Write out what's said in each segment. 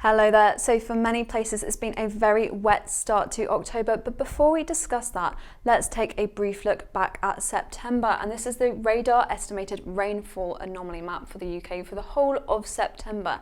Hello there. So for many places it's been a very wet start to October, but before we discuss that, let's take a brief look back at September, and this is the radar estimated rainfall anomaly map for the UK for the whole of September.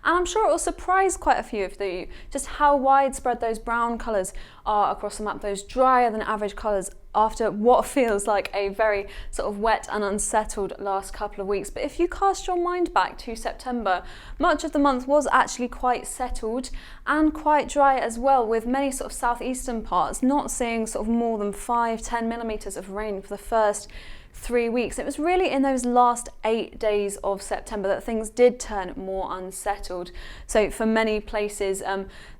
And I'm sure it will surprise quite a few of you just how widespread those brown colours are across the map, those drier than average colours after what feels like a very sort of wet and unsettled last couple of weeks. But if you cast your mind back to September, much of the month was actually quite settled and quite dry as well, with many sort of southeastern parts not seeing sort of more than 5-10 millimetres of rain for the first 3 weeks. It was really in those last 8 days of September that things did turn more unsettled. So for many places,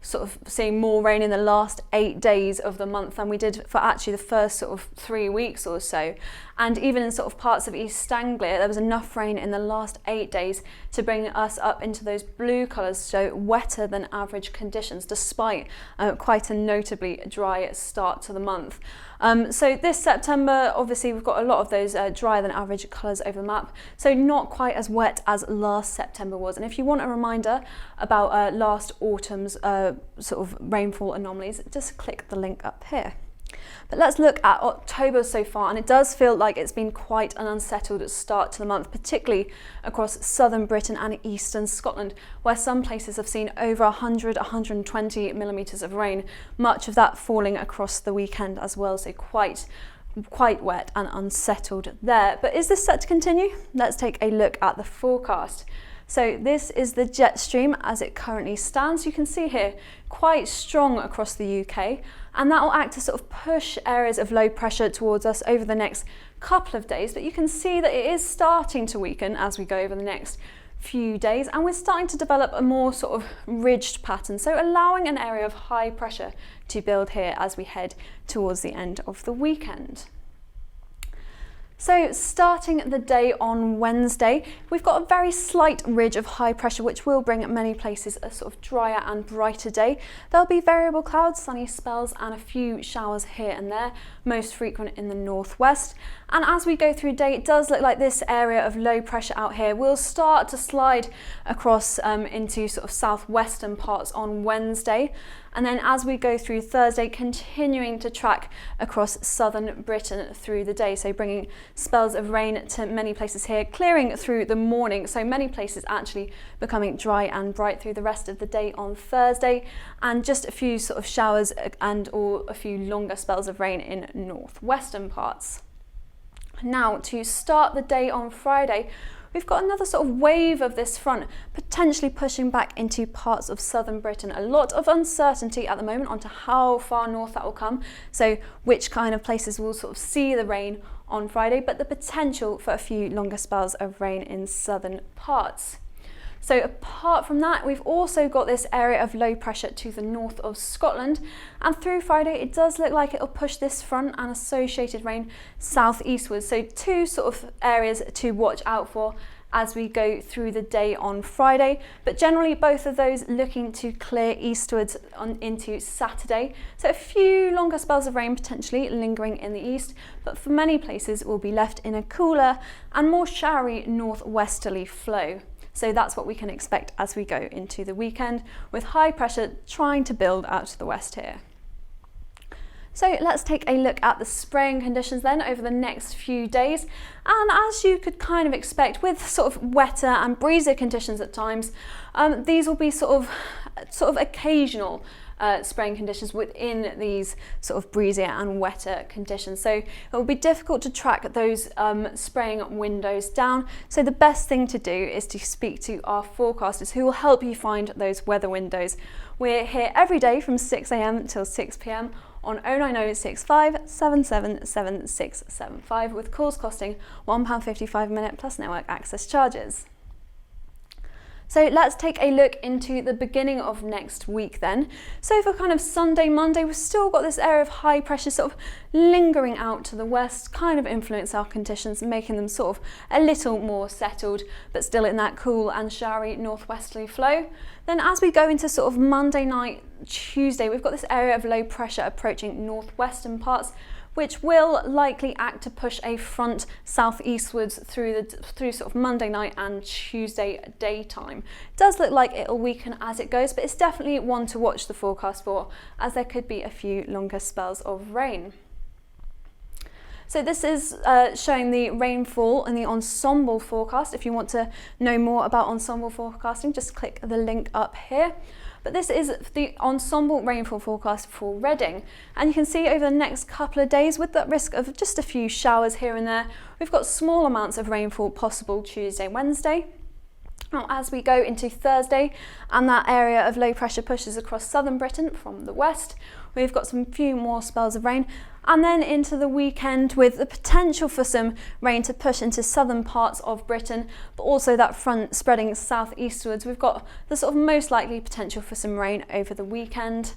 sort of seeing more rain in the last 8 days of the month than we did for actually the first sort of 3 weeks or so. And even in sort of parts of East Anglia, there was enough rain in the last 8 days to bring us up into those blue colours, so wetter than average conditions, despite quite a notably dry start to the month. So this September, obviously we've got a lot of those drier than average colours over the map, so not quite as wet as last September was. And if you want a reminder about last autumn's sort of rainfall anomalies, just click the link up here. But let's look at October so far, and it does feel like it's been quite an unsettled start to the month, particularly across southern Britain and eastern Scotland, where some places have seen over 100-120 millimetres of rain, much of that falling across the weekend as well, so quite wet and unsettled there. But is this set to continue? Let's take a look at the forecast. So this is the jet stream as it currently stands. You can see here quite strong across the UK, and that will act to sort of push areas of low pressure towards us over the next couple of days. But you can see that it is starting to weaken as we go over the next few days, and we're starting to develop a more sort of ridged pattern, so allowing an area of high pressure to build here as we head towards the end of the weekend. So starting the day on Wednesday, we've got a very slight ridge of high pressure which will bring many places a sort of drier and brighter day. There'll be variable clouds, sunny spells and a few showers here and there, most frequent in the northwest. And as we go through the day, it does look like this area of low pressure out here will start to slide across into sort of southwestern parts on Wednesday. And then as we go through Thursday, continuing to track across southern Britain through the day, so bringing spells of rain to many places here, clearing through the morning, so many places actually becoming dry and bright through the rest of the day on Thursday, and just a few sort of showers and or a few longer spells of rain in northwestern parts. Now to start the day on Friday, we've got another sort of wave of this front potentially pushing back into parts of southern Britain. A lot of uncertainty at the moment onto how far north that will come, so which kind of places will sort of see the rain on Friday, but the potential for a few longer spells of rain in southern parts. So apart from that, we've also got this area of low pressure to the north of Scotland, and through Friday it does look like it'll push this front and associated rain southeastwards. So two sort of areas to watch out for as we go through the day on Friday, but generally both of those looking to clear eastwards on into Saturday. So a few longer spells of rain potentially lingering in the east, but for many places will be left in a cooler and more showery northwesterly flow. So that's what we can expect as we go into the weekend, with high pressure trying to build out to the west here. So let's take a look at the spraying conditions then over the next few days. And as you could kind of expect, with sort of wetter and breezier conditions at times, these will be sort of occasional spraying conditions within these sort of breezier and wetter conditions. So it will be difficult to track those spraying windows down. So the best thing to do is to speak to our forecasters who will help you find those weather windows. We're here every day from 6 AM till 6 PM on 090 65 77 7675 with calls costing £1.55 a minute plus network access charges. So let's take a look into the beginning of next week then. So for kind of Sunday, Monday, we've still got this area of high pressure sort of lingering out to the west, kind of influence our conditions, making them sort of a little more settled, but still in that cool and showery northwesterly flow. Then as we go into sort of Monday night, Tuesday, we've got this area of low pressure approaching northwestern parts, which will likely act to push a front southeastwards through sort of Monday night and Tuesday daytime. It does look like it'll weaken as it goes, but it's definitely one to watch the forecast for, as there could be a few longer spells of rain. So this is showing the rainfall in the ensemble forecast. If you want to know more about ensemble forecasting, just click the link up here. But this is the ensemble rainfall forecast for Reading. And you can see over the next couple of days, with the risk of just a few showers here and there, we've got small amounts of rainfall possible Tuesday, Wednesday. Now, as we go into Thursday and that area of low pressure pushes across southern Britain from the west, we've got some few more spells of rain. And then into the weekend with the potential for some rain to push into southern parts of Britain, but also that front spreading southeastwards. We've got the sort of most likely potential for some rain over the weekend.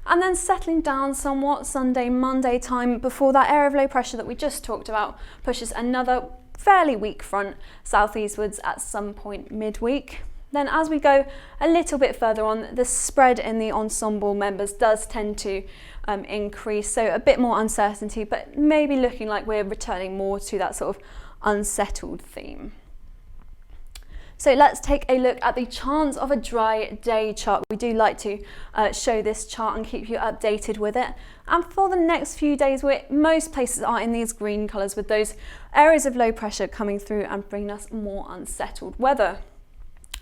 And then settling down somewhat Sunday, Monday time before that area of low pressure that we just talked about pushes another fairly weak front southeastwards at some point midweek. Then as we go a little bit further on, the spread in the ensemble members does tend to increase, so a bit more uncertainty, but maybe looking like we're returning more to that sort of unsettled theme. So let's take a look at the chance of a dry day chart. We do like to show this chart and keep you updated with it. And for the next few days, most places are in these green colours, with those areas of low pressure coming through and bringing us more unsettled weather.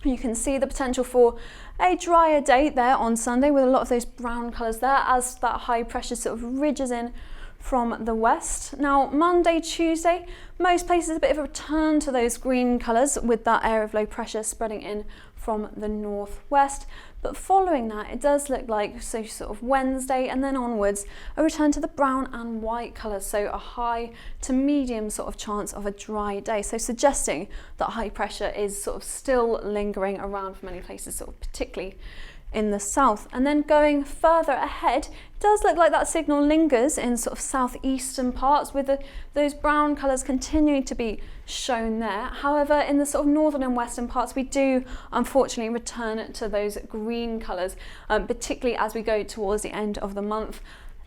You can see the potential for a drier day there on Sunday, with a lot of those brown colours there as that high pressure sort of ridges in from the west. Now Monday, Tuesday, most places a bit of a return to those green colours, with that area of low pressure spreading in from the northwest. But following that, it does look like, so sort of Wednesday and then onwards, a return to the brown and white colours, so a high to medium sort of chance of a dry day, so suggesting that high pressure is sort of still lingering around for many places, sort of particularly in the south. And then going further ahead, it does look like that signal lingers in sort of southeastern parts, with those brown colours continuing to be shown there. However, in the sort of northern and western parts, we do unfortunately return to those green colours, particularly as we go towards the end of the month,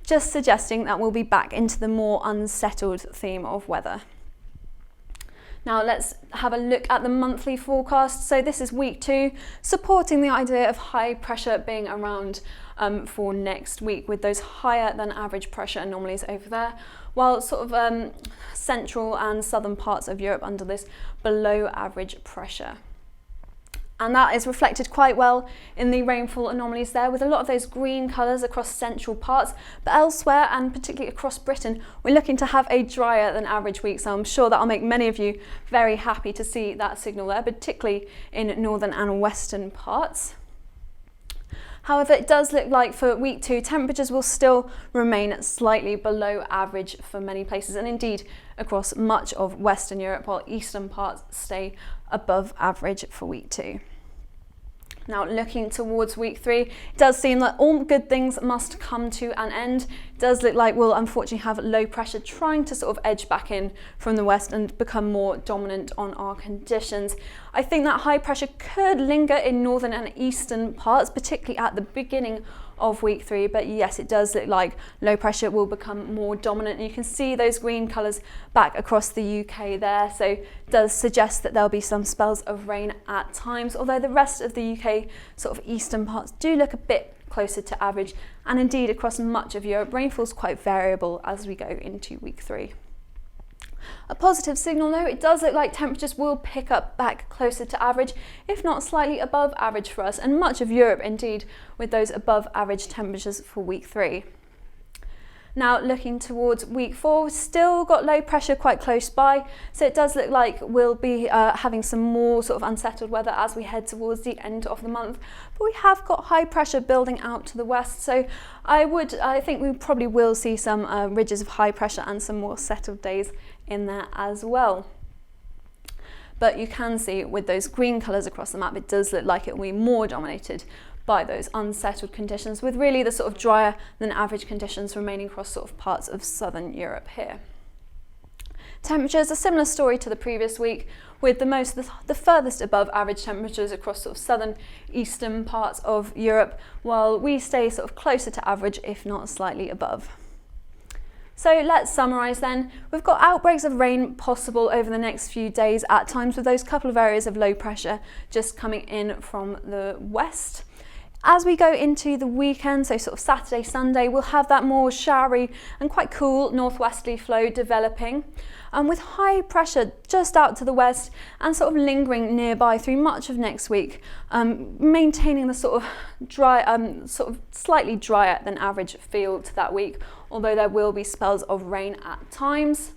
just suggesting that we'll be back into the more unsettled theme of weather. Now let's have a look at the monthly forecast. So this is week 2, supporting the idea of high pressure being around for next week, with those higher than average pressure anomalies over there, while sort of central and southern parts of Europe under this below average pressure. And that is reflected quite well in the rainfall anomalies there, with a lot of those green colours across central parts. But elsewhere, and particularly across Britain, we're looking to have a drier than average week. So I'm sure that'll make many of you very happy to see that signal there, particularly in northern and western parts. However, it does look like for week 2, temperatures will still remain slightly below average for many places, and indeed across much of Western Europe, while eastern parts stay above average for week 2. Now looking towards week 3, it does seem like all good things must come to an end. It does look like we'll unfortunately have low pressure trying to sort of edge back in from the west and become more dominant on our conditions. I think that high pressure could linger in northern and eastern parts, particularly at the beginning of week 3, but yes, it does look like low pressure will become more dominant, and you can see those green colours back across the UK there, so it does suggest that there'll be some spells of rain at times, although the rest of the UK sort of eastern parts do look a bit closer to average, and indeed across much of Europe rainfall's quite variable as we go into week 3. A positive signal though, it does look like temperatures will pick up back closer to average, if not slightly above average for us, and much of Europe indeed, with those above average temperatures for week 3. Now looking towards week 4, we've still got low pressure quite close by, so it does look like we'll be having some more sort of unsettled weather as we head towards the end of the month. But we have got high pressure building out to the west, so I think we probably will see some ridges of high pressure and some more settled days in there as well. But you can see with those green colours across the map, it does look like it will be more dominated by those unsettled conditions, with really the sort of drier than average conditions remaining across sort of parts of southern Europe here. Temperatures, a similar story to the previous week, with the furthest above average temperatures across sort of southern eastern parts of Europe, while we stay sort of closer to average, if not slightly above. So let's summarise then. We've got outbreaks of rain possible over the next few days at times, with those couple of areas of low pressure just coming in from the west. As we go into the weekend, so sort of Saturday, Sunday, we'll have that more showery and quite cool northwesterly flow developing, with high pressure just out to the west and sort of lingering nearby through much of next week, maintaining the sort of dry, sort of slightly drier than average feel to that week, although there will be spells of rain at times.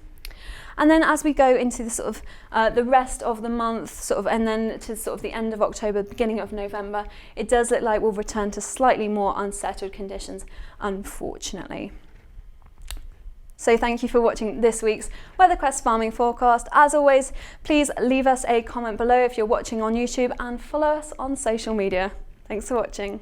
And then as we go into the sort of the rest of the month, and then to sort of the end of October, beginning of November, it does look like we'll return to slightly more unsettled conditions, unfortunately. So thank you for watching this week's Weatherquest farming forecast. As always, please leave us a comment below if you're watching on YouTube and follow us on social media. Thanks for watching.